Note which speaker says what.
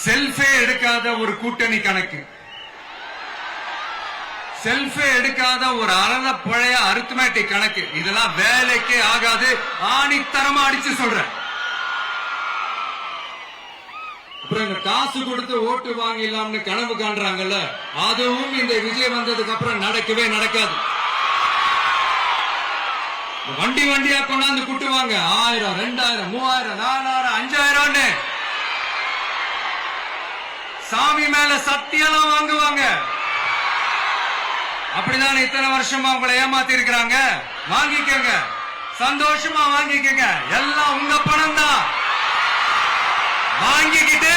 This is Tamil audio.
Speaker 1: செல்ஃபே எடுக்காத ஒரு கூட்டணி கணக்கு, செல்ஃபே எடுக்காத ஒரு அரண பழைய அரித்மேட்டிக் கணக்கு, இதெல்லாம் வேலைக்கே ஆகாது. ஆணித்தரமா அடிச்சு சொல்றேன். அப்புறம் இந்த காசு கொடுத்து ஓட்டு வாங்கிடலாம்னு கனவு காண்றாங்கல்ல, அதுவும் இந்த விஜய் வந்ததுக்கு அப்புறம் நடக்கவே நடக்காது. வண்டி வண்டியா கொண்டாந்து கூட்டுவாங்க. 1000, 2000, 3000, 4000, 5000 சாமி மேல சத்தியெல்லாம் வாங்குவாங்க. அப்படிதான் இத்தனை வருஷமா உங்களை ஏமாத்தி இருக்கிறாங்க. வாங்கிக்கங்க, சந்தோஷமா வாங்கிக்கங்க. எல்லாம் உங்க பணம் தான். வாங்கிக்கிட்டு